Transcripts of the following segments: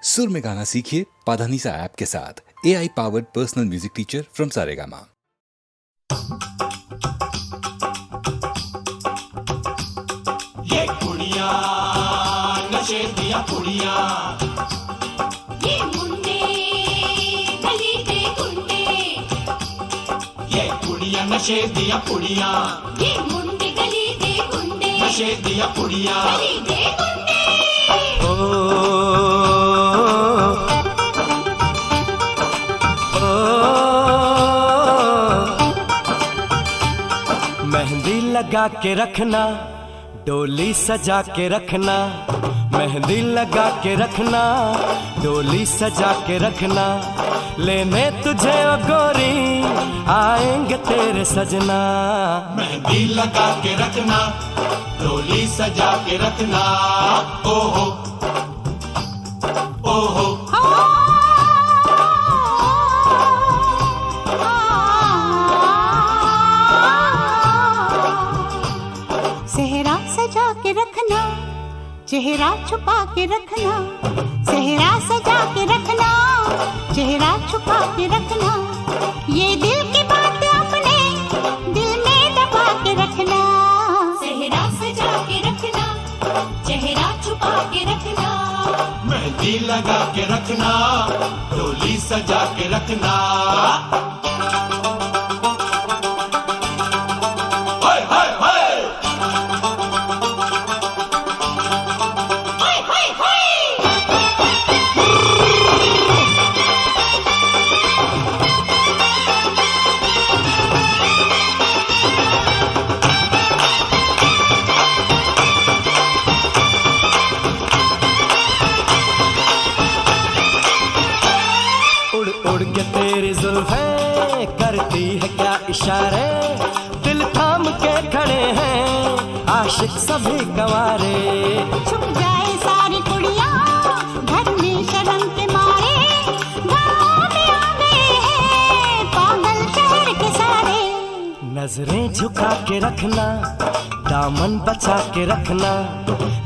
सुर में गाना सीखिए पाधानीसा ऐप के साथ। AI powered personal music teacher from Saregama. ये कुड़ियाँ नशे दिया कुड़ियाँ, ये मुंडे गली के गुंडे, ये कुड़ियाँ नशे दिया कुड़ियाँ, ये मुंडे गली के गुंडे, नशे दिया कुड़ियाँ। गली के गुंडे। मेहंदी लगा के रखना, डोली सजा के रखना, मेहंदी लगा के रखना, डोली सजा के रखना, लेने तुझे ओ गोरी आएंगे तेरे सजना। मेहंदी लगा के रखना, डोली सजा के रखना, ओहो ओहो। सेहरा सजा के रखना, चेहरा छुपा के रखना, सेहरा सजा के रखना, चेहरा छुपा के रखना, ये दिल की बात अपने दिल में दबा के रखना। सेहरा सजा के रखना, चेहरा छुपा के रखना, मेहंदी लगा के रखना, डोली सजा के रखना। हाय हाय हाय, हाय हाय हाय। उड़ उड़ के तेरी जुल्फें करती है क्या इशारे, दिल थाम के खड़े हैं आशिक सभी गंवारे। छुप जाए सारी कुड़ियाँ घर में शर्म के मारे, गाँव में आ गए हैं पागल शहर के सारे। नजरें झुका के रखना, दामन बचा के रखना,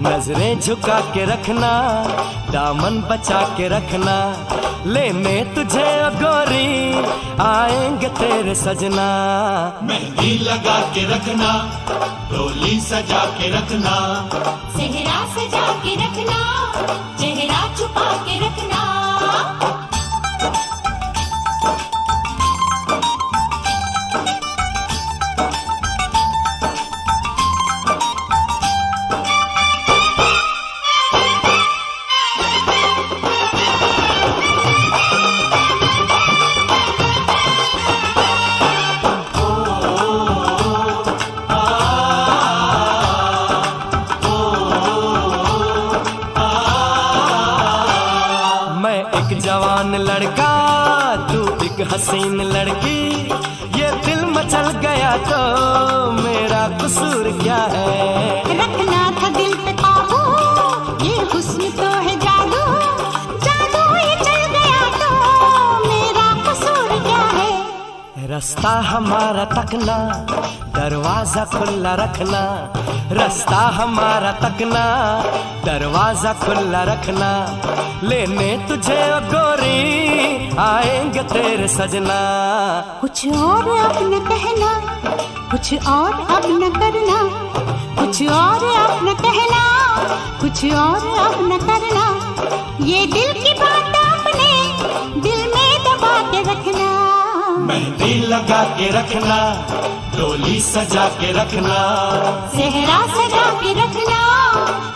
नजरें झुका के रखना, दामन बचा के रखना, लेने तुझे ओ गोरी आएंगे तेरे सजना। मेहंदी लगा के रखना, डोली सजा के रखना, सेहरा सजा के रखना, चेहरा छुपा के रखना। मैं एक जवान लड़का, तू एक हसीन लड़की, ये दिल मचल गया तो मेरा कसूर क्या है। रखना था दिल पे काबू, ये हुस्न तो है जादू, जादू ये चल गया तो मेरा कसूर क्या है। रास्ता हमारा तकना, दरवाजा खुला रखना, रास्ता हमारा तकना, दरवाजा खुला रखना, लेने तुझे ओ गोरी आएंगे तेरे सजना। कुछ और अब न कहना, कुछ और अब न करना, कुछ और अब न कहना, कुछ और अब न करना, ये दिल की बात अपने दिल में दबा के रखना। मेहंदी लगा के रखना, डोली सजा के रखना, सेहरा सजा के रखना,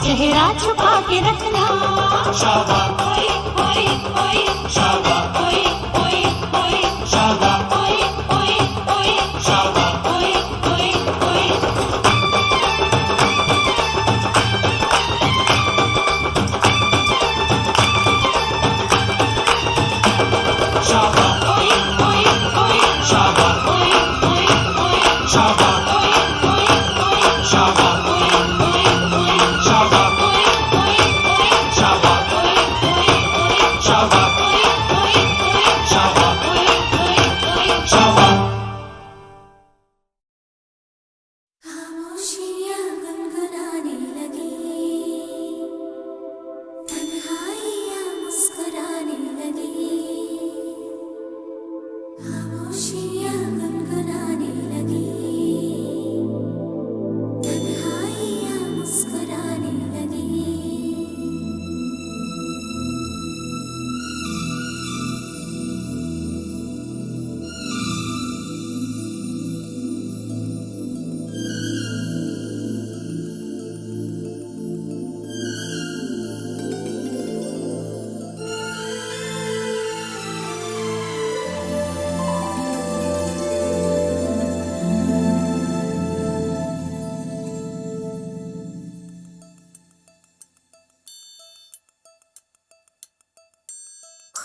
चेहरा छुपा के रखना। शाबा ओए ओए ओए, शाबा ओए ओए ओए, शाबा ओए ओए ओए, शाबा। ओए ओए ओए। शाबा ओए ओए ओए, शाबा ओए ओए ओए, शाबा ओए ओए ओए, शाबा ओए ओए ओए, शाबा ओए ओए ओए, शाबा ओए ओए ओए, शाबा ओए ओए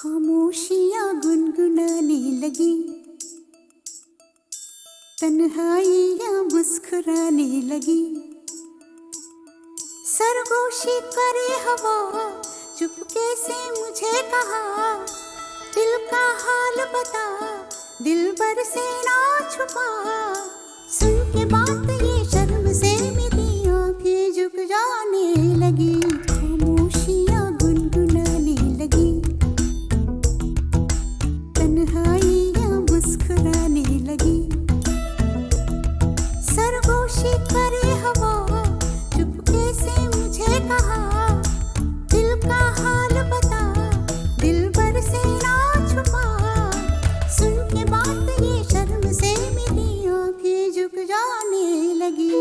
खामोशियाँ गुनगुनाने लगी, तन्हाइयाँ मुस्कुराने लगी। सरगोशी करे हवा, चुपके से मुझे कहा, दिल का हाल बता, दिल भर से ना छुपा। सुन के बात ये शर्म से मेरी आंखें झुक जाने लगी, खामोशियाँ गुनगुनाने लगी, तन्हाइयाँ मुस्कुराने लगी। सरगोशी करे हवा, चुपके से मुझे कहा, दिल का हाल बता, दिल भर से ना छुपा। सुन के बात ये शर्म से मेरी आंखें झुक जाने लगी।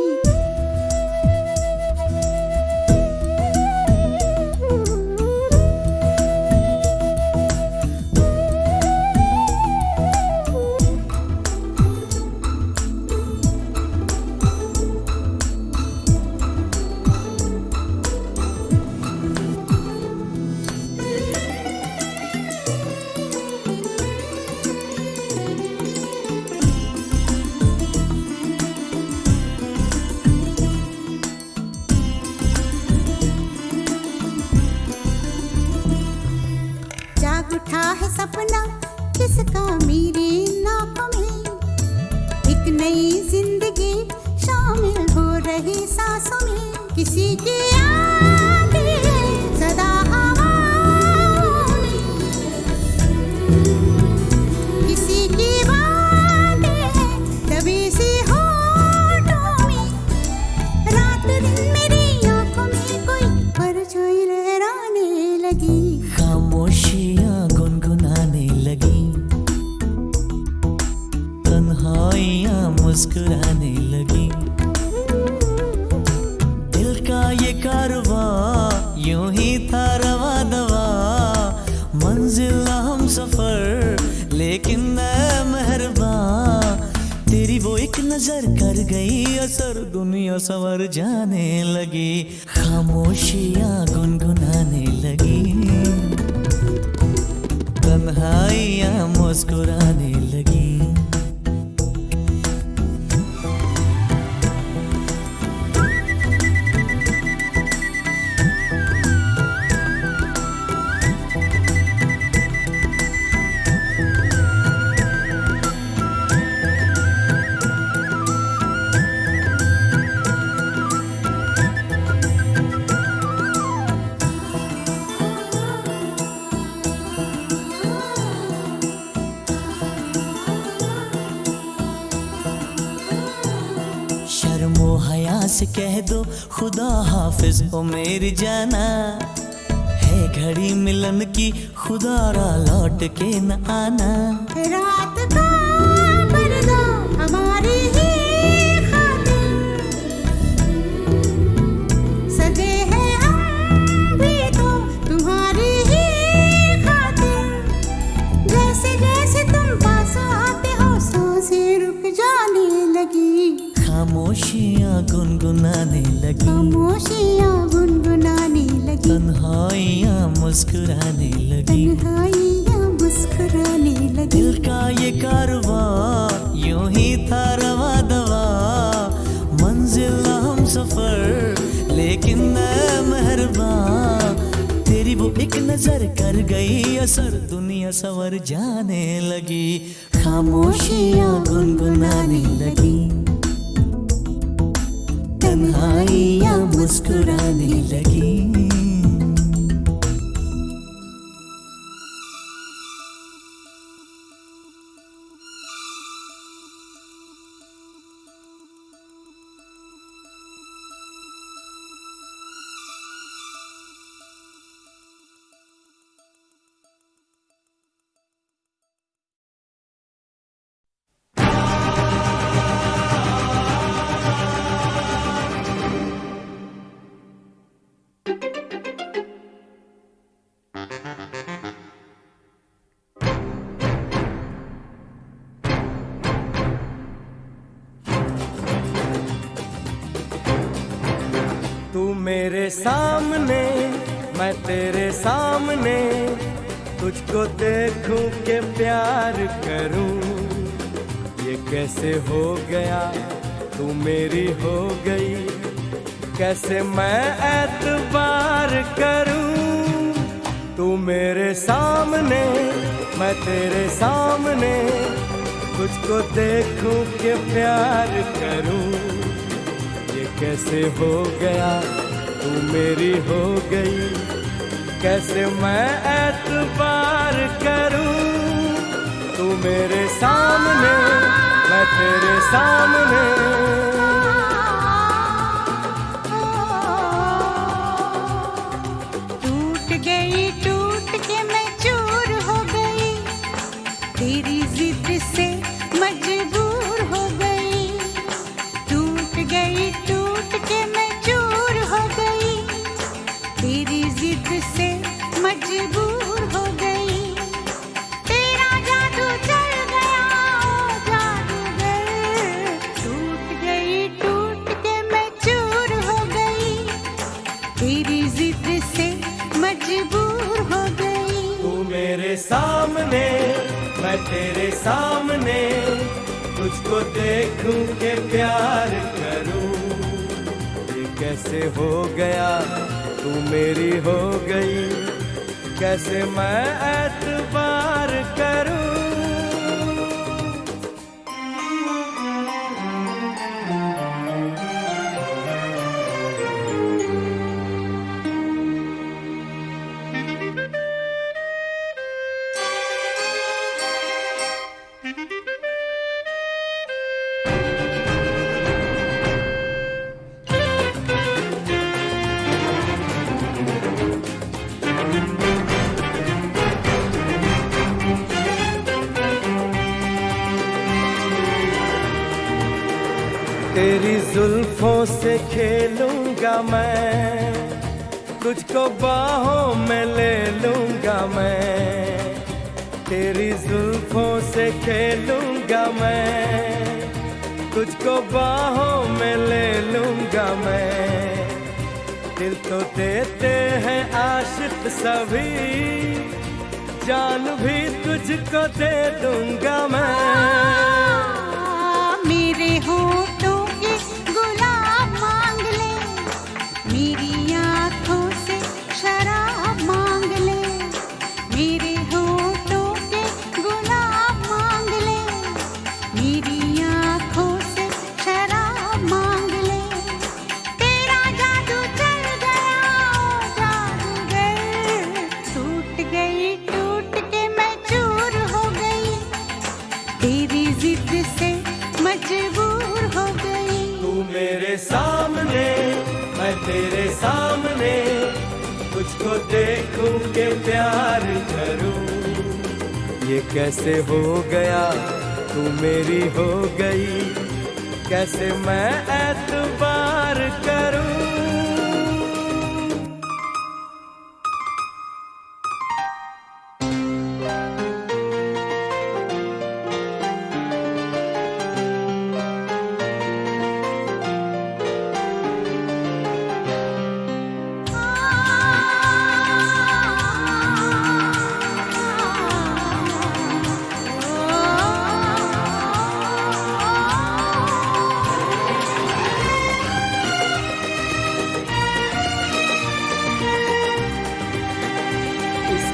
उठा है सपना किसका मेरे नाकों में, एक नई जिंदगी शामिल हो रही सांसों में। किसी की आगे सदा हवाओं में, किसी की बातें दबी सी होठों में। रात दिन मेरी आंखों में कोई परछाई लहराने लगी, खामोशियाँ गुनगुनाने लगी, तन्हाइयाँ मुस्कुराने लगी। दिल का ये कारवां यूं ही था रवा दवा, मंजिल हम सफर लेकिन मैं मेहरबान। तेरी वो एक नजर कर गई असर, दुनिया संवर जाने लगी, खामोशियाँ गुनगुनाने लगी, तन्हाइयाँ मुस्कुराने लगी। शर्मो हया से कह दो खुदा हाफिज हो मेरी जाना, है घड़ी मिलन की खुदा रा लौट के न आना। रात का पर्दा हमारी ही खातिर, सजे हैं हम भी तो तुम्हारी ही खातिर। जैसे जैसे तुम पास आते हो सांसें रुक जाने लगी, खामोशियाँ गुनगुनाने लगी, खामोशियाँ गुनगुनाने लगी, तन्हाइयाँ मुस्कुराने लगी। तन्हाइयाँ मुस्कुराने लगी। दिल का ये कारवां यूं ही था रवा दवा, मंजिल हम सफर लेकिन मैं मेहरबान। तेरी वो एक नजर कर गई असर, दुनिया संवर जाने लगी, खामोशियाँ गुनगुनाने लगी, तन्हाइयाँ मुस्कुराने लगी। तू मेरे सामने मैं तेरे सामने, तुझको देखूं के प्यार करूं, ये कैसे हो गया तू मेरी हो गई, कैसे मैं एतबार करूं। तू मेरे सामने मैं तेरे सामने, तुझको देखूं के प्यार करूं, ये कैसे हो गया तू मेरी हो गई, कैसे मैं एतबार करूं। तू मेरे सामने मैं तेरे सामने, टूट के मैं चूर हो गई, तेरी जिद से मजबूर हो गई। टूट के मैं चूर हो गई, तेरी जिद से मजबूर हो गई। तेरा जादू चल गया ओ जादूगर, टूट के मैं चूर हो गई, तेरी जिद से मजबूर हो गई। तू मेरे सामने मैं तेरे सामने, तुझको देखूं के प्यार करूं, ये कैसे हो गया तू मेरी हो गई, कैसे मैं एतबार करूं। तेरी जुल्फों से खेलूंगा मैं, तुझको बाहों में ले लूंगा मैं। तेरी जुल्फों से खेलूंगा मैं, तुझको बाहों में ले लूंगा मैं। दिल तो देते हैं आशिक सभी, जान भी तुझको दे दूंगा मैं। मेरे होठों के गुलाब मांग ले, मेरी आँखों से शराब मांग ले। मेरे होठों के गुलाब मांग ले, मेरी आँखों से शराब मांग ले। तेरा जादू चल गया ओ जादूगर, टूट के मैं चूर हो गई, तेरी जिद से मजबूर हो गई। तू मेरे सामने मैं तेरे सामने, तुझको देखूं के प्यार करूं, ये कैसे हो गया तू मेरी हो गई, कैसे मैं एतबार करूं।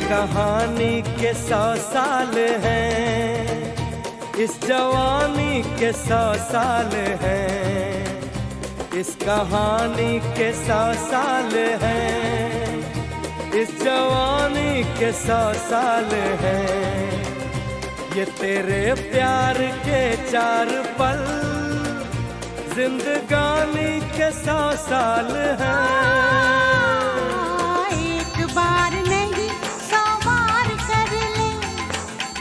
कहानी के 100 साल हैं, इस जवानी के 100 साल हैं। इस कहानी के 100 साल हैं, इस जवानी के 100 साल हैं। ये तेरे प्यार के 4 पल, जिंदगानी के 100 साल हैं। एक बार नहीं 100 बार कर ले,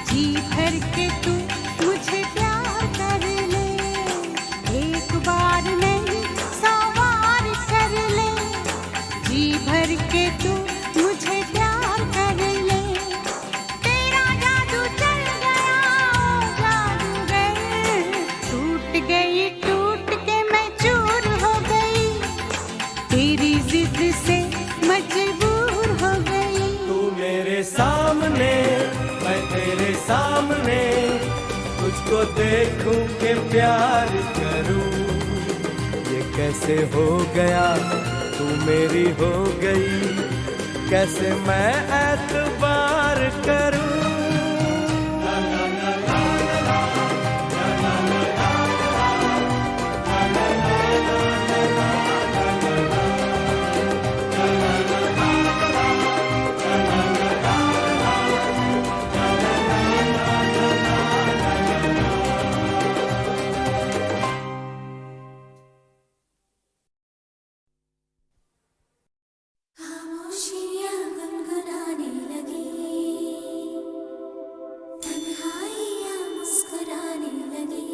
जी भर के तू मुझे प्यार कर ले। एक बार नहीं 100 बार कर ले, जी भर के तू मुझे प्यार कर ले। तेरा जादू चल गया ओ जादूगर, टूट के मैं चूर हो गई, तेरी जिद से सामने, मैं तेरे सामने तुझको देखूं के प्यार करूं। ये कैसे हो गया, तू मेरी हो गई, कैसे मैं एतबार करूं। खामोशियाँ गुनगुनाने लगी, तन्हाइयाँ मुस्कुराने लगी।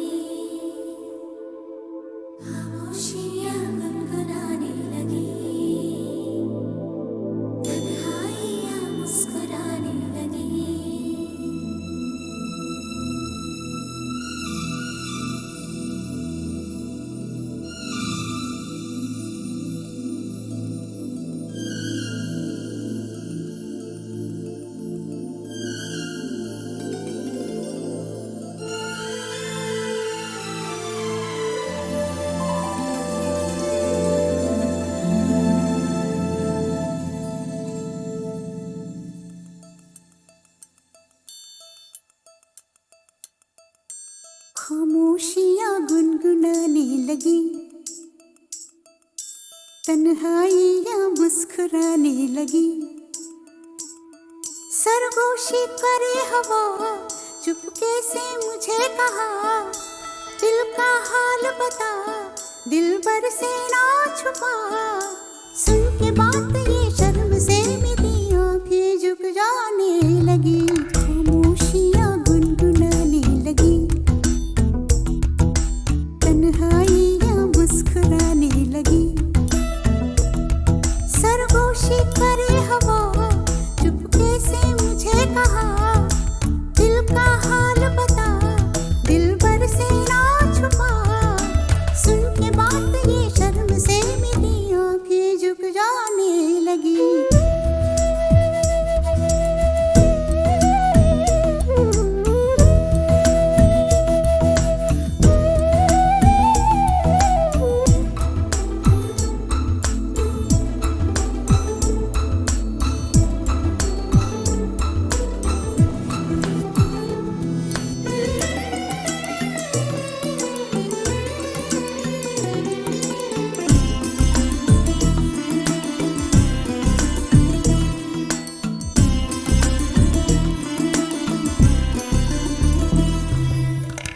खामोशियाँ गुनगुनाने लगी, तन्हाइयाँ मुस्कुराने लगी। खामोशियाँ गुनगुनाने लगी, तन्हाइयाँ मुस्कुराने लगी। सरगोशी करे हवा, चुपके से मुझे कहा, दिल का हाल बता, दिलबर से ना छुपा। सुन के बात ये शर्म से मेरी आंखें झुक जाने लगी। खामोशियाँ गुनगुनाने लगी, तन्हाइयाँ मुस्कुराने लगी। सरगोशी करे हवा, चुपके से मुझे कहा, दिल का हाल बता, दिलबर से ना छुपा। सुन के बात ये शर्म से मेरी आंखें झुक जाने लगी।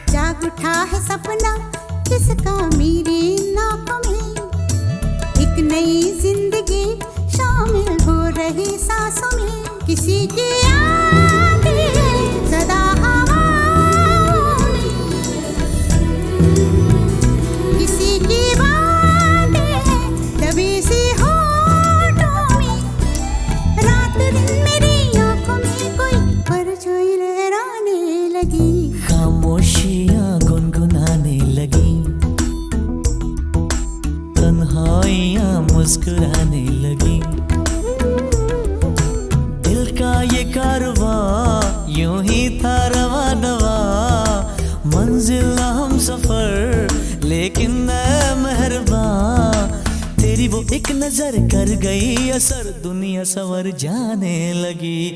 जाग उठा है सपना किसका मेरी नाकों में, एक नई जिंदगी शामिल हो रही सांसों में। किसी की यादें सदा हवाओं में, किसी की बातें दबी सी होठों में। रात दिन मेरी आंखों में कोई परछाई लहराने लगी। खामोशियाँ गुनगुनाने लगी, तन्हाइयाँ मुस्कुराने लगी। दिल का ये कारवां यूं ही था रवा दवा, मंजिल हम सफर लेकिन मैं मेहरबान। तेरी वो एक नजर कर गई असर, दुनिया संवर जाने लगी।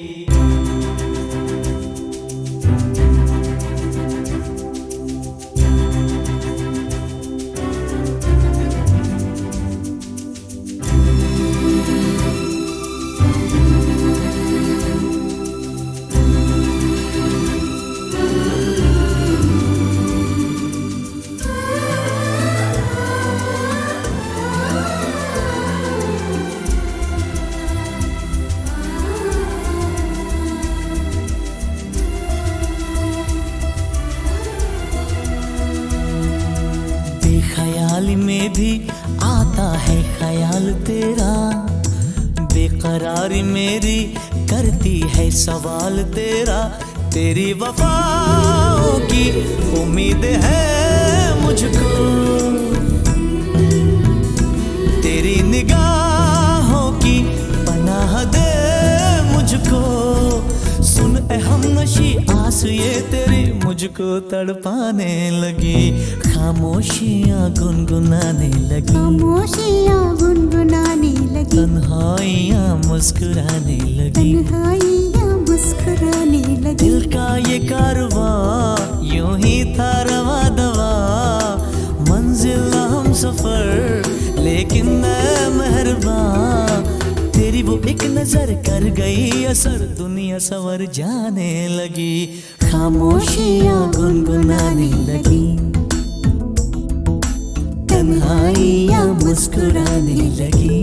बेख्याली में भी आता है ख्याल तेरा, बेकरारी मेरी करती है सवाल तेरा। तेरी वफाओं की उम्मीद है मुझको, तेरी निगाहों की पनाह दे मुझको। सांस ये तेरी मुझको तड़पाने लगी, खामोशियाँ गुनगुनाने लगी, खामोशियाँ गुनगुनाने लगी, तन्हाइयाँ मुस्कुराने लगी, तन्हाइयाँ मुस्कुराने लगी। दिल का ये कारवां यूं ही था रवा दवा, मंजिल हम सफर लेकिन मैं मेहरबान, तेरी वो एक नजर कर गई असर, दुनिया सवर जाने लगी, खामोशियाँ गुनगुनाने लगी, तन्हाइयाँ मुस्कुराने लगी।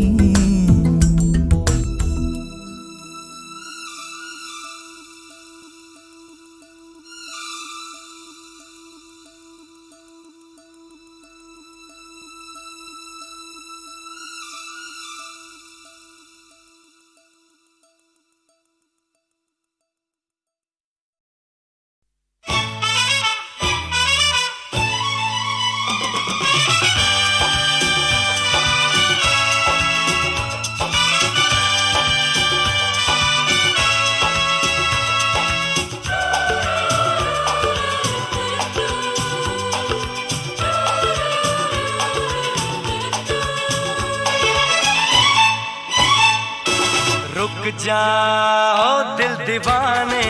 रुक जाओ दिल दीवाने,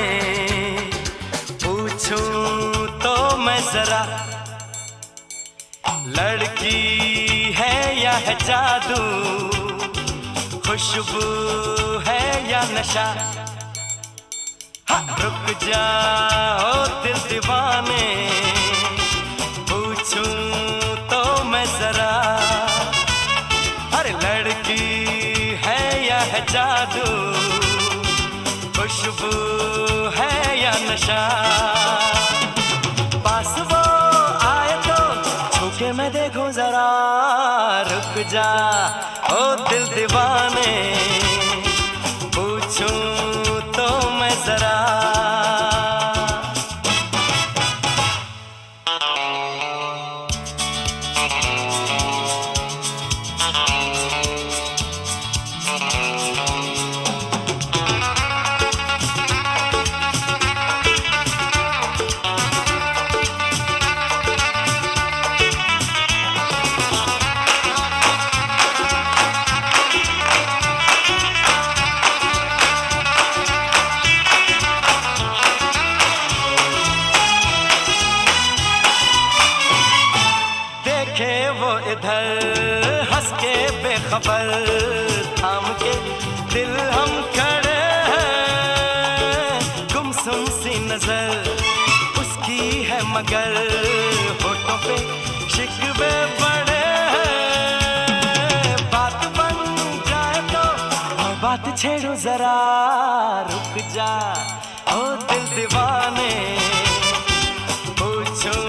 पूछूं तो मैं जरा, लड़की है या है जादू, खुशबू है या नशा। हाँ, रुक जाओ दिल दीवाने, पूछूं तो मैं जरा, अरे लड़की है या है जादू, खुशबू है या नशा। पास वो आए तो छूके मैं देखूं जरा, रुक जा ओ दिल दीवाने, पूछूं तो मैं जरा। वो इधर हंस के बेखबर, थाम के दिल हम खड़े हैं, गुमसुम सी नजर उसकी है मगर, होठों पे शिकवे पड़े हैं। बात बन जाए तो मैं बात छेड़ूं जरा, रुक जा ओ दिल दीवाने, पूछूं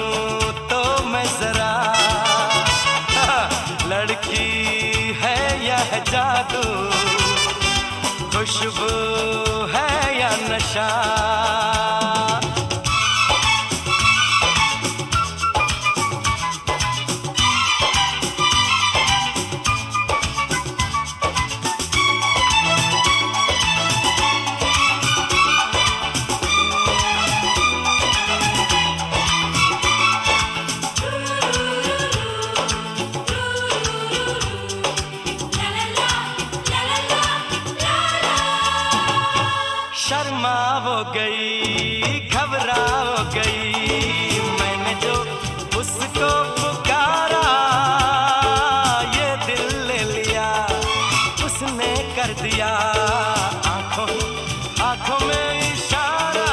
तो मैं जरा, लड़की है या है जादू, खुशबू है या नशा। शर्मा वो गई, घबरा वो गई, मैंने जो उसको पुकारा, ये दिल ले लिया उसने कर दिया, आंखों में इशारा।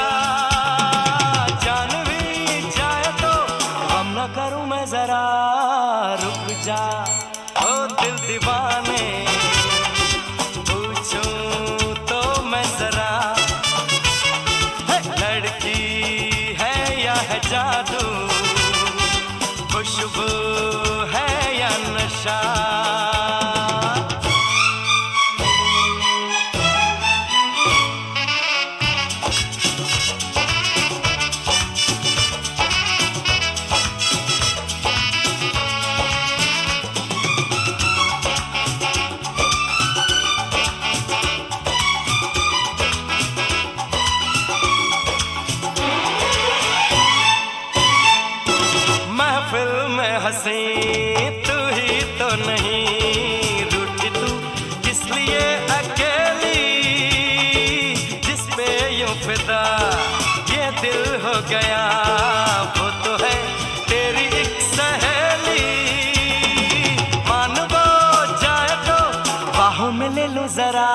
जान भी जाए तो हम न करूं मैं जरा, रुक जा ओ दिल दीवाने, पूछूं तो मैं जरा, लड़की है या सही तू ही तो नहीं रूठी तू किस लिए अकेली जिस पे यूं फिदा ये दिल हो गया वो तो है तेरी एक सहेली मान वो जाए तो बाहों में ले लो जरा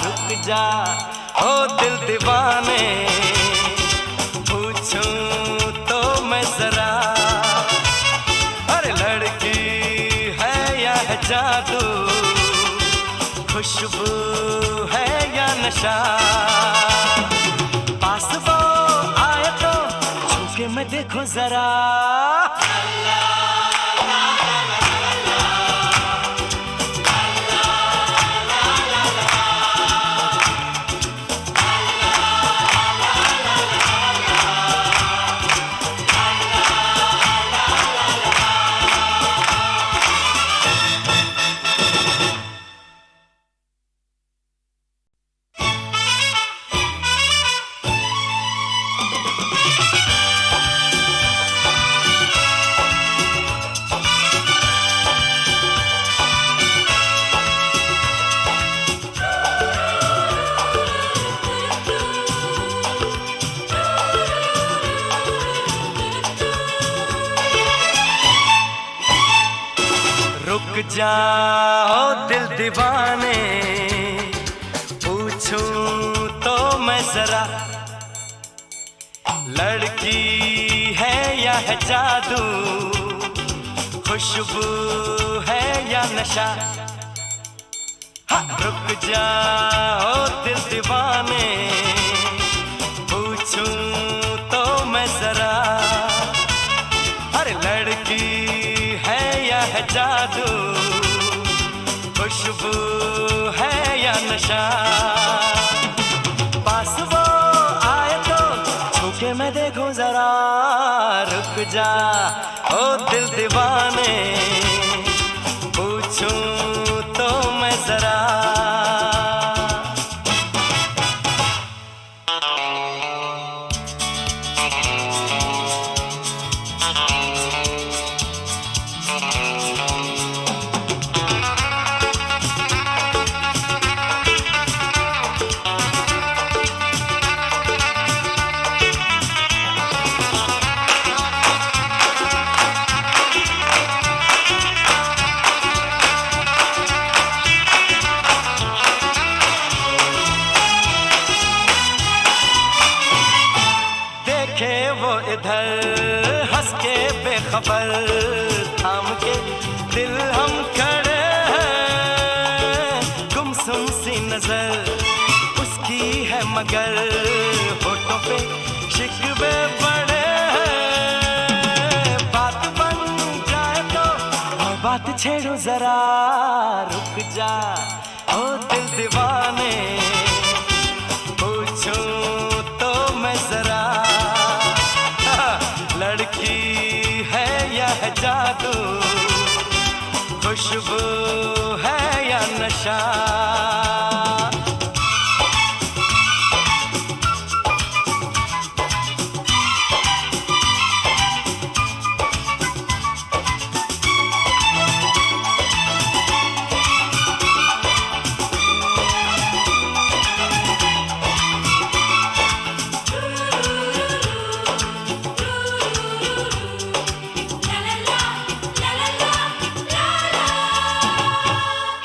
रुक जा ओ दिल दीवाने पूछूं तो मैं जरा अरे लड़की है या है जादू खुशबू है या नशा पास वो आए तो छूके मैं देखो जरा रुक जाओ दिल दीवाने पूछूं तो मैं जरा लड़की है या है जादू खुशबू है या नशा हाँ, रुक जाओ दिल दीवाने पूछूं तो मैं जरा अरे लड़की है या है जादू खुशबू है या नशा पास वो आए तो छूके मैं देखूं जरा रुक जा ओ दिल दीवाने पूछूं तो मैं जरा देखे वो इधर हंस के बेखबर थाम के दिल हम खड़े हैं गुमसुम सी नजर उसकी है मगर होठों पे शिकवे बड़े हैं बात बन जाए तो और बात छेड़ो जरा रुक जा ओ दिल दीवाने पूछूं तो मैं जरा लड़की है या है जादू खुशबू है या नशा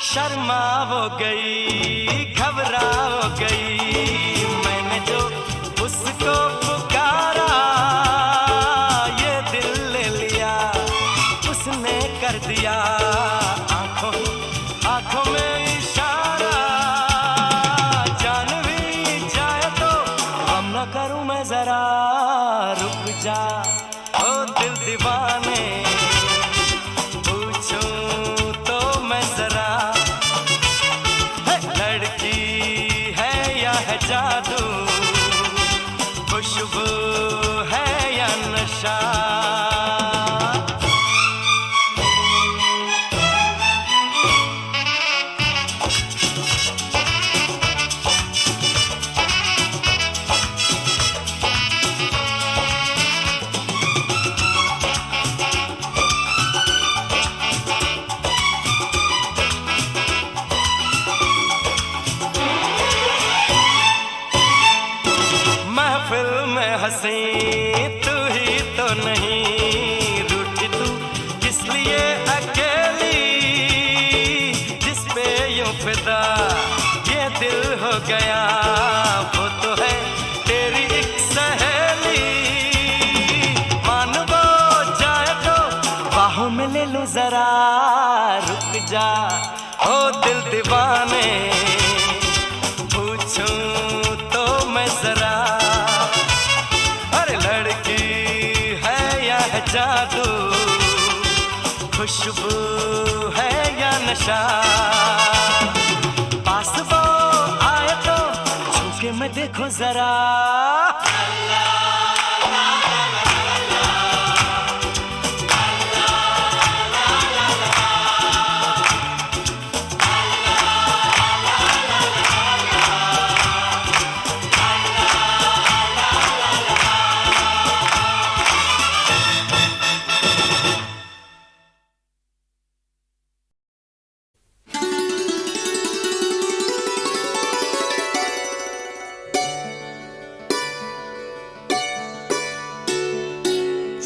शर्मा वो गई घबरा वो गई मैंने जो उसको पुकारा ये दिल ले लिया उसने कर दिया आंखों में इशारा जान भी जाए तो हम न करूं मैं जरा रुक जा ओ दिल दीवाने पूछूं तो मैं जरा लड़की है या है जादू खुशबू है या नशा हंसी तू ही तो नहीं, रूठी तू किस लिए अकेली, जिस पे यूं फिदा ये दिल हो गया, वो तो है तेरी एक सहेली। मान वो जाए तो बाहों में ले लो जरा, रुक जा ओ दिल दीवाने, पूछूं तो मैं जरा, अरे लड़की है या है जादू, खुशबू है या नशा, पास वो आए तो छूके मैं देखो जरा।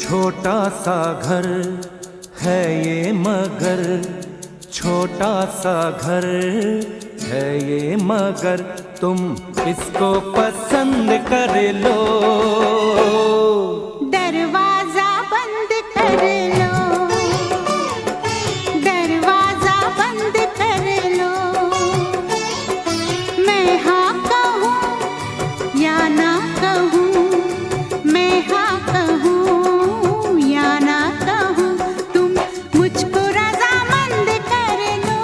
छोटा सा घर है ये मगर, छोटा सा घर है ये मगर, तुम इसको पसंद कर लो, दरवाजा बंद कर लो, दरवाजा बंद कर लो, मैं हाँ कहूँ या ना कहूँ, मैं हाँ कहूँ या ना कहूँ, तुम मुझको रज़ामंद कर लो,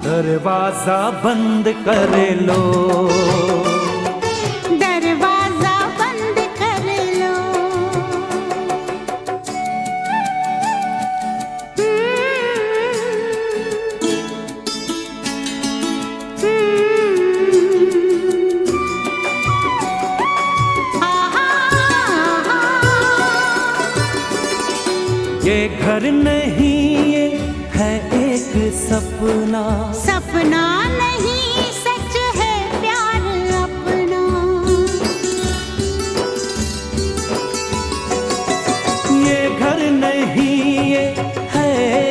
दरवाजा बंद कर लो, दरवाजा बंद कर लो। ये घर नहीं ये है एक सपना, सपना नहीं सच है प्यार अपना, ये घर नहीं ये है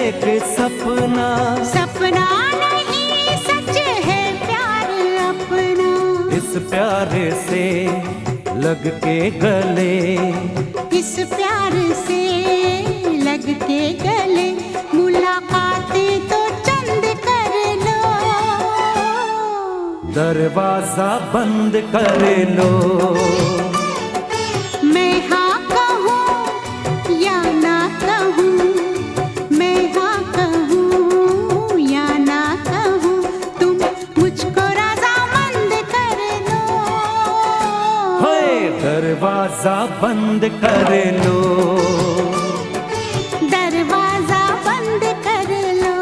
एक सपना, सपना नहीं सच है प्यार अपना, इस प्यारे से लग के गले, इस प्यार से लग के गले, मुलाकातें तो चंद कर लो, दरवाजा बंद कर लो, मैं हाँ कहूँ या ना कहूँ, मैं हाँ कहूँ या ना कहूँ, तुम मुझको रज़ामंद कर लो, होए दरवाजा बंद कर लो, दरवाजा बंद कर लो।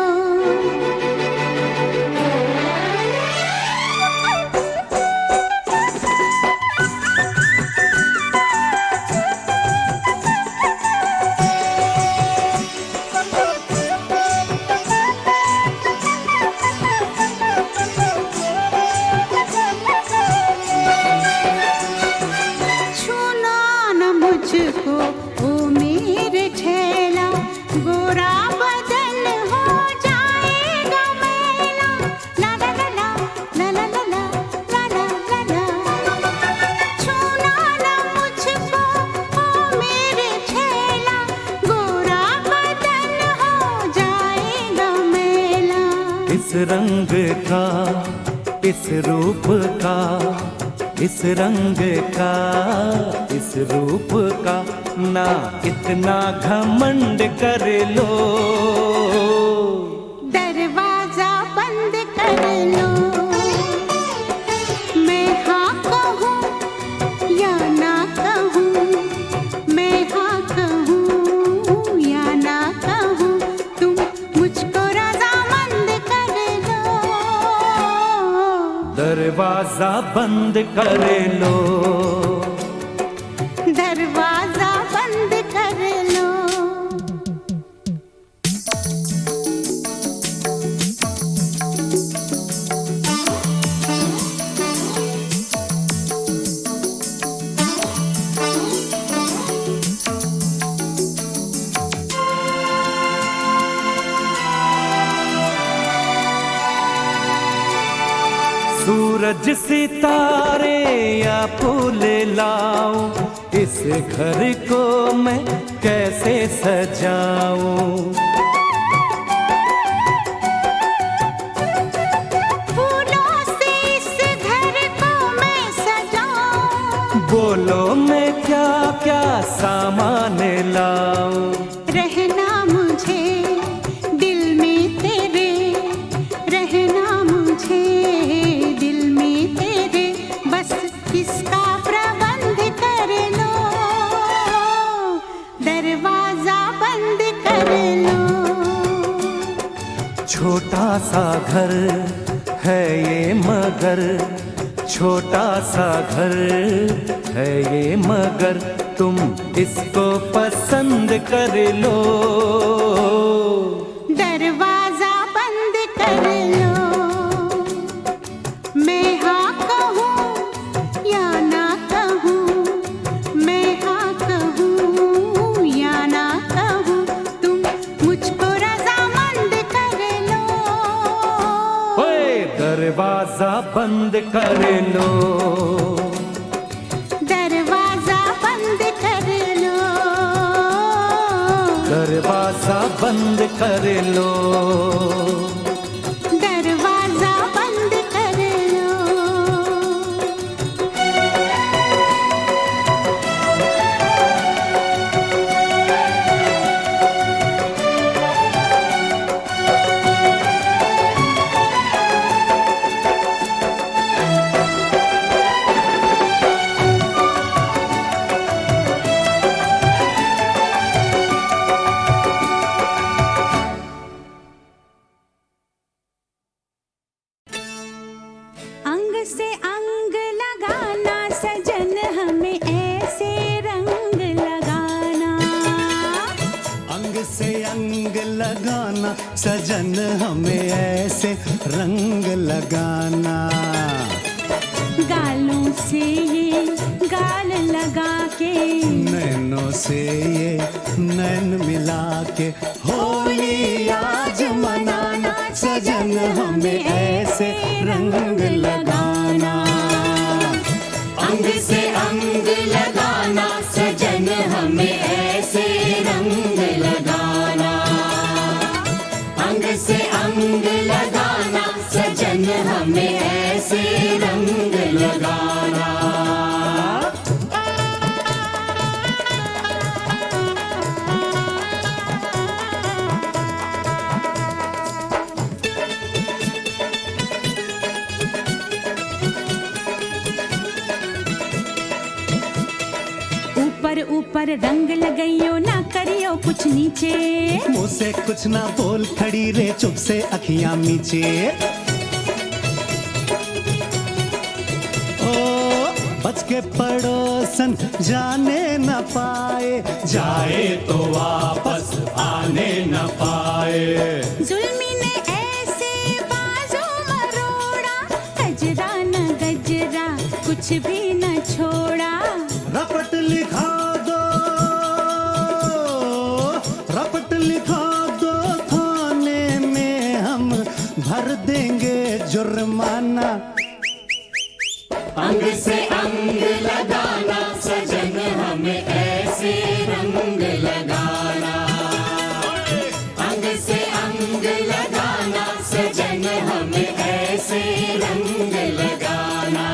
छूना न मुझको ओ मेरे ठेला, गोरा बदन हो जाएगा मैला, ला ला ला ला ला ला ला ला ला ला ला, छूना न मुझको ओ मेरे ठेला, गोरा बदन हो जाएगा मैला, इस रंग का इस रूप का, इस रंग का इस रूप का, ना इतना घमंड कर लो, दरवाजा बंद कर लो, मैं हाँ कहूँ या ना कहूँ, मैं हाँ कहूँ या ना कहूँ, तुम मुझको रज़ामंद कर लो, दरवाजा बंद कर लो, दरवाजा बंद कर लो। सितारे या फूल लाऊं, इस घर को मैं कैसे सजाऊं। फूलों से इस घर को मैं सजाऊं, बोलो मैं क्या क्या सामान लाऊं। रहना मुझे दिल में तेरे, रहना मुझे दिल में तेरे, बस इसका प्रबंध कर लो, दरवाजा बंद कर लो। छोटा सा घर है ये मगर, छोटा सा घर है ये मगर, तुम इसको पसंद कर लो, दरवाजा बंद कर लो। मैं हाँ कहूँ या ना कहूँ, मैं हाँ कहूँ या ना कहूँ, तुम मुझको रजामंद कर लो, ओए दरवाजा बंद कर लो, दरवाजा बंद कर लो, दरवाजा बंद कर लो। दरवाजा बंद कर लो। अंग से अंग लगाना सजन, हमें ऐसे रंग लगाना, अंग से अंग लगाना सजन, हमें ऐसे रंग लगाना। गालों से ये गाल लगा के, नैनों से ये नैन मिला के, होली आज मनाना सजन, हमें ऐसे रंग लगाना। अंग से अंग लगाना सजन, हमें ऐसे रंग लगाना। अंग से अंग लगाना सजन, हमें ऐसे रंग लगाना। ऊपर ऊपर रंग लगाइयो ना करियो कुछ नीचे, मुँह से कुछ ना बोल खड़ी रे चुप से अखियां मीचे। ओ बच के पड़ोसन जाने न पाए, जाए तो वापस आने न पाए। जुल्मी ने ऐसे बाजू मरोड़ा, गजरा न गजरा कुछ भी न छोड़ा। रपट लिखा दो, रपट लिखा दो, थाने में हम भर देंगे जुर्माना। अंग से अंग लगाना सजन, हमें ऐसे रंग लगाना। अंग से अंग लगाना सजन, हमें ऐसे रंग लगाना।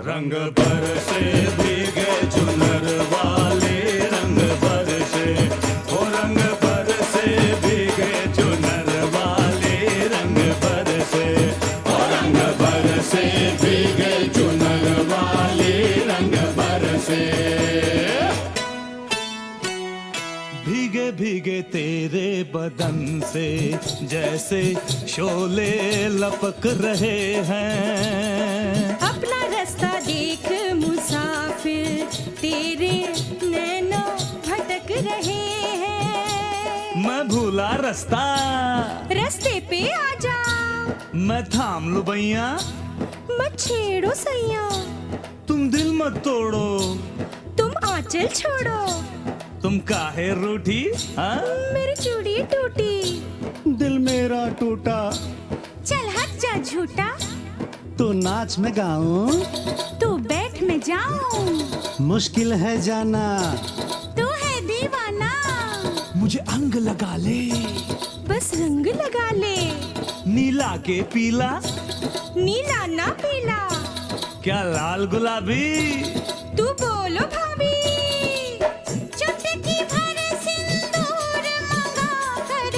रंग बरसे भीगे चुनर वाले, रंग बरसे, ओ रंग बरसे भीगे चुनर वाले, रंग बरसे, ओ रंग बरसे भीगे चुनर वाले, रंग बरसे। भीगे भीगे तेरे बदन से जैसे शोले लपक रहे हैं। अपना रास्ता देख मुसाफिर, तेरे नैनों भटक रहे हैं। मैं भूला रास्ता, रास्ते पे आजा, मैं थाम लूं भैया। मत छेड़ो सैया, तुम दिल मत तोड़ो, तुम आंचल छोड़ो, तुम काहे रूठी? हाँ? मेरी चूड़ी टूटी, दिल मेरा टूटा, चल हट जा झूठा, तो नाच में गाऊं, तू बैठ में जाऊं, मुश्किल है जाना, तू है दीवाना, मुझे अंग लगा ले, बस रंग लगा ले, नीला के पीला, नीला ना पीला, क्या लाल गुलाबी? तू बोलो भाभी, चुटकी भर सिंदूर मंगा कर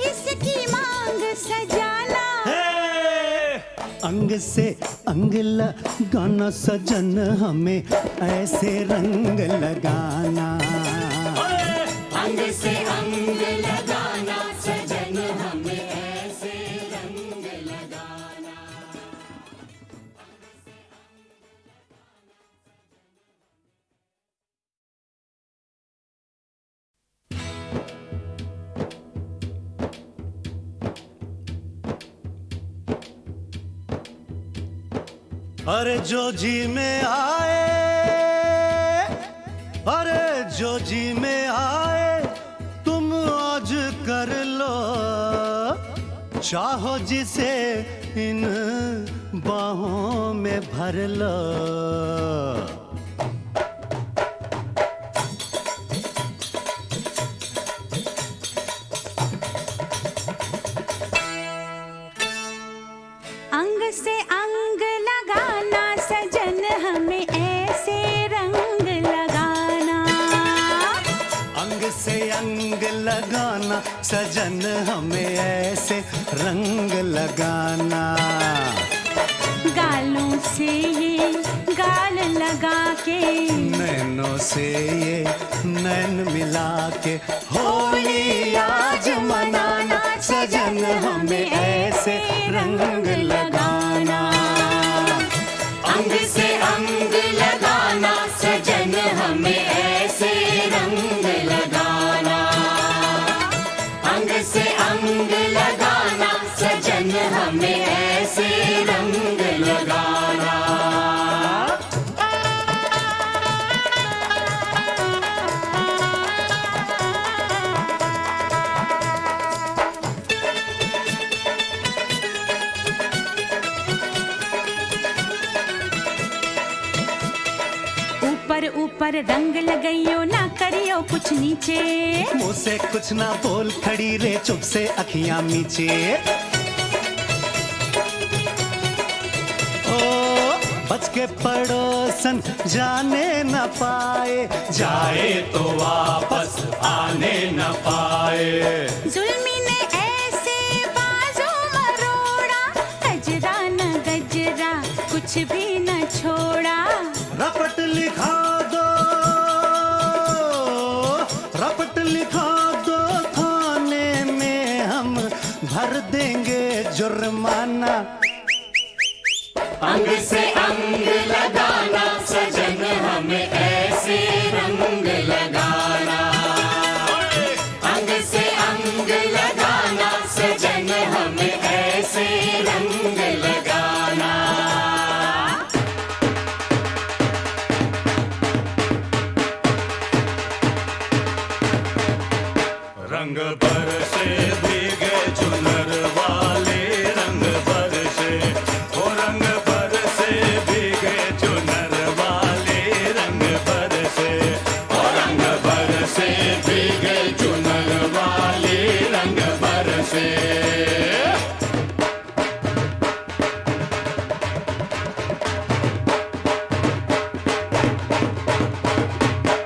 इसकी मांग सजाना। अंग से अंग लगाना सजन, हमें ऐसे रंग लगाना। अंग से अंग लगाना सजन, हमें ऐसे रंग लगाना। अरे जो जी में आए, अरे जो जी में आए, तुम आज कर लो, चाहो जिसे इन बाहों में भर लो। अंग से अंग लगाना सजन, हमें ऐसे रंग लगाना। अंग से अंग लगाना सजन, हमें ऐसे रंग लगाना। गालों से ये गाल लगा के, नैनों से ये नैन मिला के, होली आज मनाना सजन, हमें ऐसे रंग लगाना। अंग से अंग लगाना सजन, हमें ऐसे रंग लगाना। अंग से अंग लगाना सजन, हमें ऐसे रंग लगाना। ऊपर ऊपर रंग लगाइयो ना करियो कुछ नीचे, मुँह से कुछ ना बोल खड़ी रे चुप से अखियां मीचे। ओ बच के पड़ोसन जाने न पाए, जाए तो वापस आने न पाए। जुल्मी ने ऐसे बाजू मरोड़ा, गजरा न गजरा कुछ भी न छोड़ा। रपट लिखा दो, रपट लिखा दो, थाने में हम भर देंगे जुर्माना। अंग से अंग लगाना सजन, हमें ऐसे रंग लगाना। अंग से अंग लगाना सजन, हमें ऐसे रंग लगाना। रंग बरसे भीगे चुनर वाले, रंग बरसे, ओ रंग बरसे भीगे चुनर वाले, रंग बरसे, ओ रंग बरसे भीगे चुनर वाले, रंग बरसे।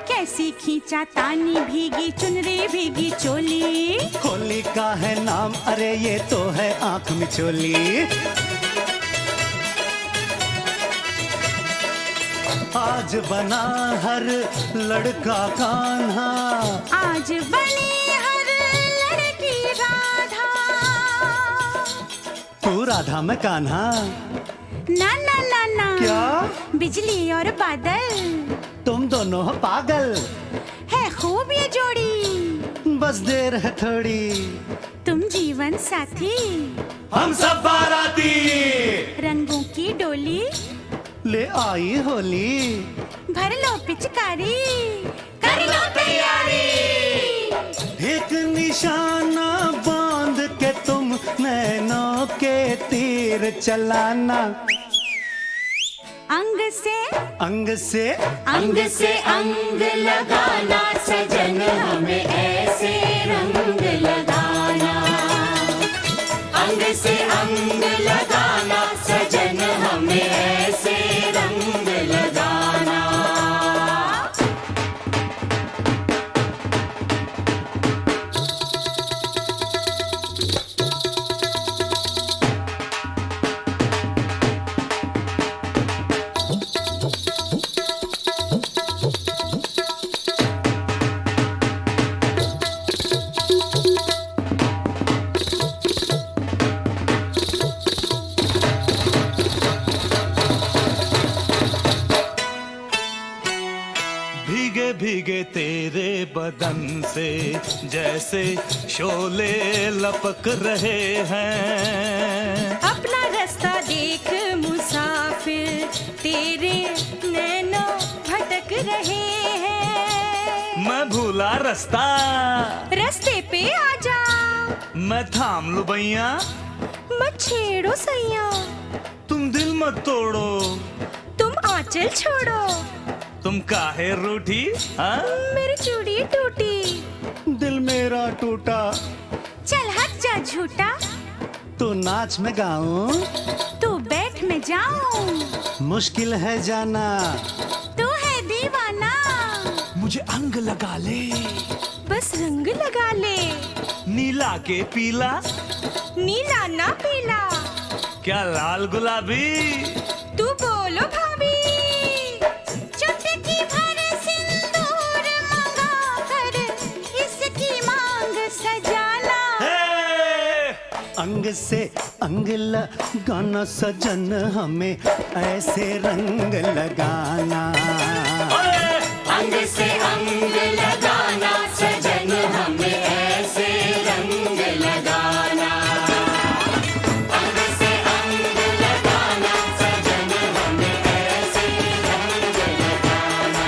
कैसी खींचा तानी भीगी चुनरी भीगी चोली, होली का है नाम, अरे ये तो है आंख मिचोली। आज बना हर लड़का कान्हा, आज बनी हर लड़की राधा। तू राधा में कान्हा। ना ना ना ना, क्या? बिजली और बादल, तुम दोनों हो पागल, है खूब ये जोड़ी, बस देर है थोड़ी, तुम जीवन साथी, हम सब बाराती, रंगों की डोली, ले आई होली। भर लो पिचकारी, कर कर लो तैयारी। एक निशाना बांध के तुम नैनों के तीर चलाना। अंग से अंग से अंग लगाना सजन हमें ऐसे रंग लगाना। अंग से अंग लगाना सजन हमें ऐसे रंग लगाना। भीगे भीगे तेरे बदन से जैसे शोले लपक रहे हैं। अपना रास्ता देख मुसाफिर, तेरे नैनों भटक रहे हैं। मैं भूला रास्ता, रास्ते पे आजा, मैं थाम लूं बैया। मत छेड़ो सैया, तुम दिल मत तोड़ो, तुम आंचल छोड़ो। तुम काहे रूठी? हाँ? मेरी चूड़ी टूटी, दिल मेरा टूटा। चल हट जा झूठा, तो नाच में गाऊं, तू बैठ में जाऊं। मुश्किल है जाना, तू है दीवाना। मुझे अंग लगा ले, बस रंग लगा ले, नीला के पीला, नीला ना पीला। क्या लाल गुलाबी? तू बोलो भाभी, चुटकी भर सिंदूर मंगा कर इसकी मांग सजाना। अंग से अंग लगाना सजन हमें ऐसे रंग लगाना। अंग से अंग लगाना सजन हमें ऐसे रंग लगाना। अंग से अंग लगाना सजन हमें ऐसे रंग लगाना।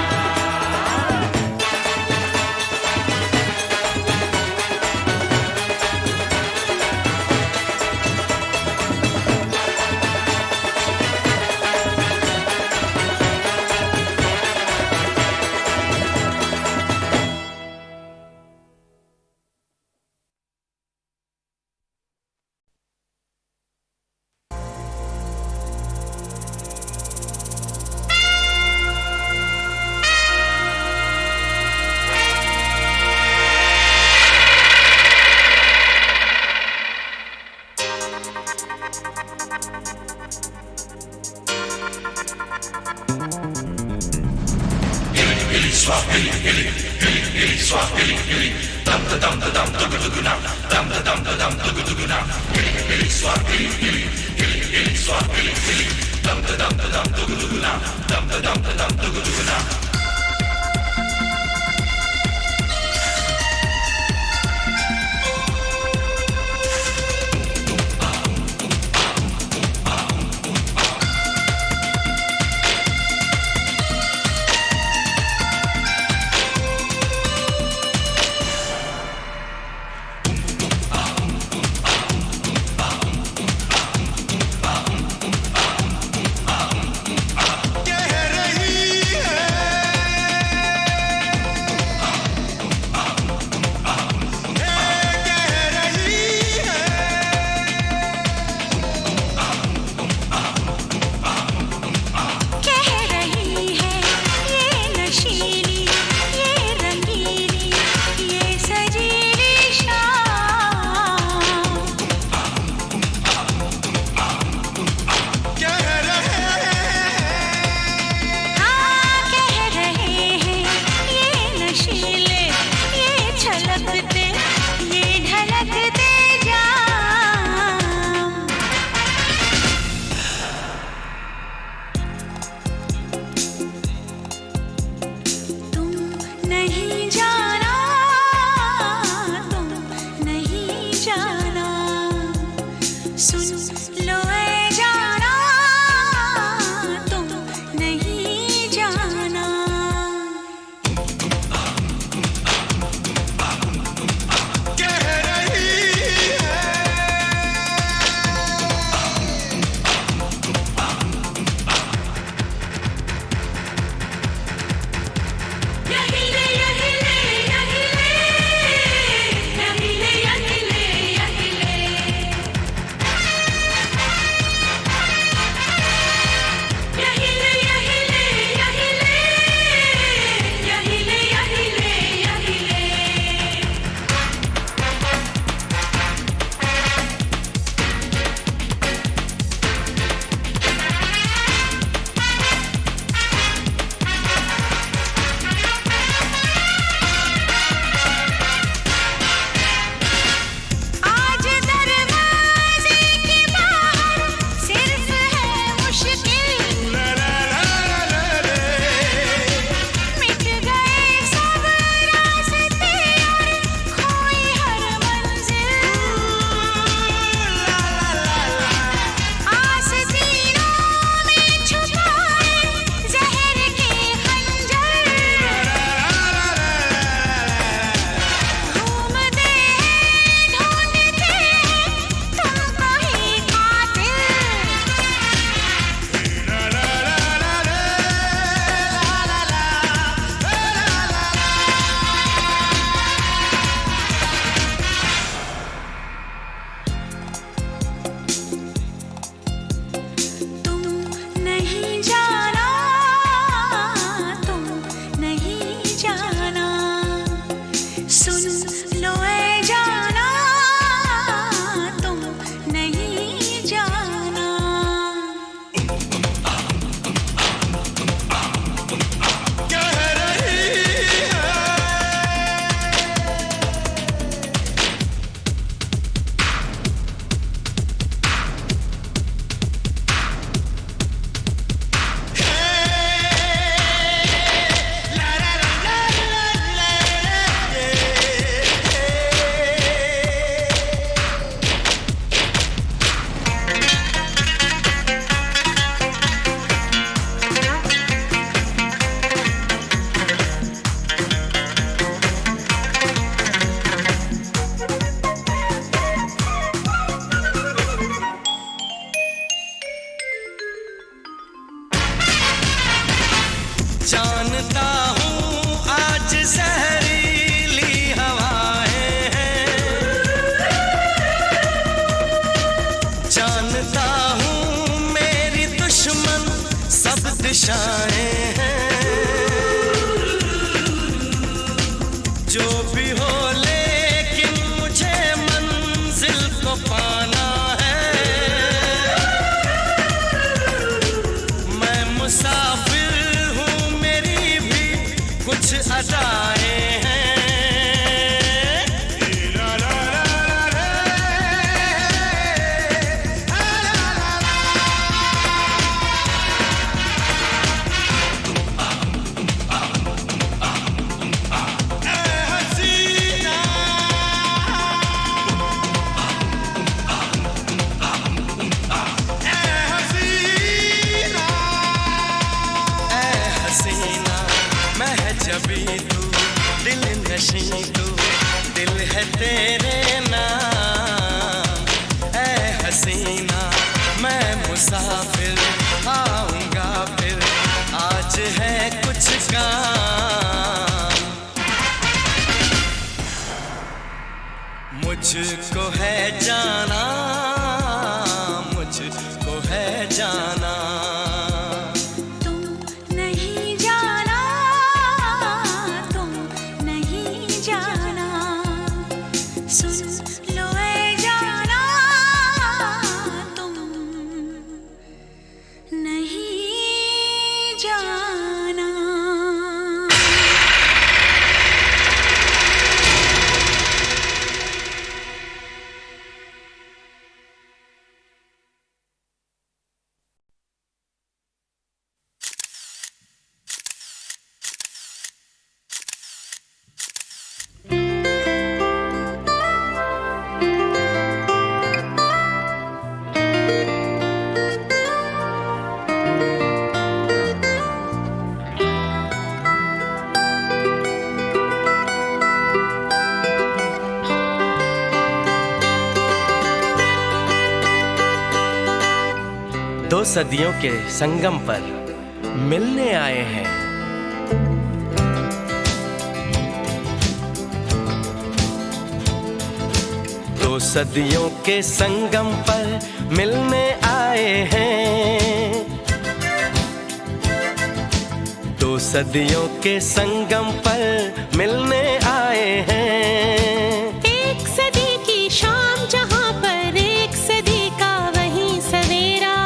दिशाएं हैं, जो भी हो लेकिन मुझे मंजिल को पाना है। मैं मुसाफिर हूँ, मेरी भी कुछ अदाएं हैं। जबी तू दिल नशी तू, दिल है तेरे नाम। ऐ हसीना मैं मुसाफिर, आऊंगा फिर, आज है कुछ काम। मुझको है जाना, मुझको है जाना। दो सदियों के संगम पर मिलने आए हैं। दो सदियों के संगम पर मिलने आए हैं। दो सदियों के संगम पर मिलने आए हैं। एक सदी की शाम जहां पर एक सदी का वही सवेरा,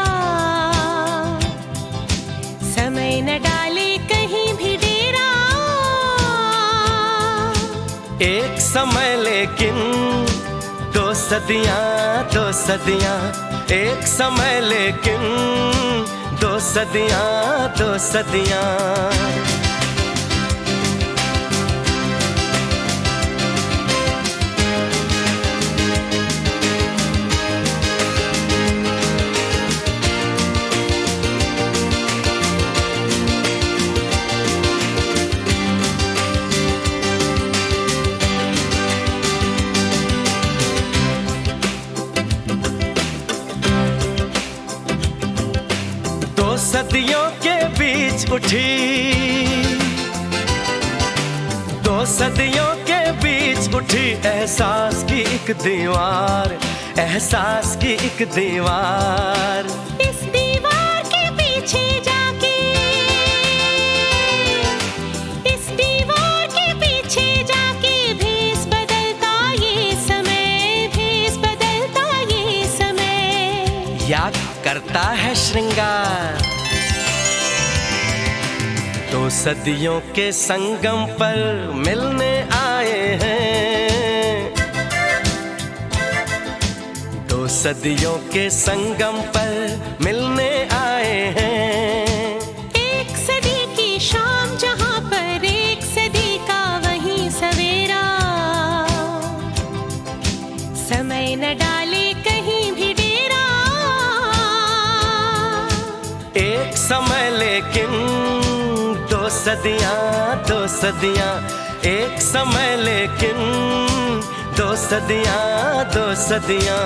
समय न डाले कहीं भी डेरा। एक समय लेकिन दो सदियां, दो सदियां, एक समय लेकिन दो सदियां, दो सदियां। सदियों के बीच उठी, दो सदियों के बीच उठी एहसास की एक दीवार, एहसास की एक दीवार। इस दीवार के पीछे जाके, इस दीवार के पीछे जाके भेस बदलता ये समय, भेस बदलता ये समय। याद करता है श्रृंगार। दो सदियों के संगम पर मिलने आए हैं। दो सदियों के संगम पर मिलने आए हैं। एक सदी की शाम जहां पर एक सदी का वही सवेरा, समय न डाले कहीं भी डेरा। एक समय लेकिन दो सदियां, दो सदियां, एक समय लेकिन दो सदियां, दो सदियां।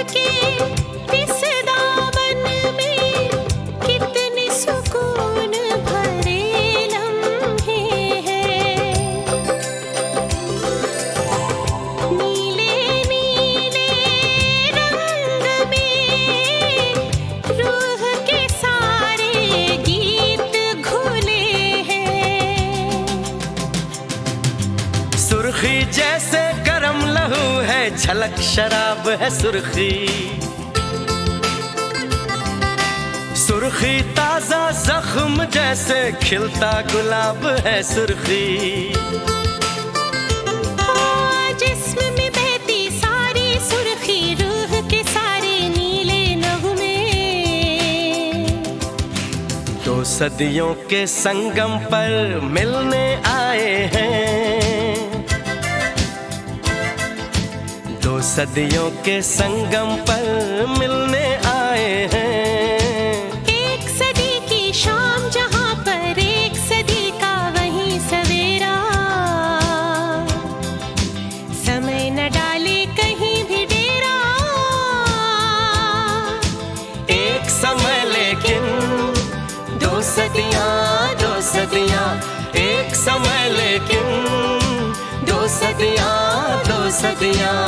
के इस दामन में कितने सुकून भरे लम्हे हैं। नीले नीले रंग में रूह के सारे गीत घुले हैं। सुर्खी जैसे गरम लहू है, झलक शराब है सुर्खी। सुर्खी ताजा जख्म जैसे खिलता गुलाब है सुर्खी। जिस्म में बहती सारी सुर्खी, रूह के सारे नीले नगमे। दो सदियों के संगम पर मिलने आए हैं। दो सदियों के संगम पर मिलने आए हैं। एक सदी की शाम जहां पर एक सदी का वही सवेरा। समय न डाले कहीं भी डेरा। एक समय लेकिन दो सदियां, दो सदियां। एक समय लेकिन दो सदियां, दो सदियां।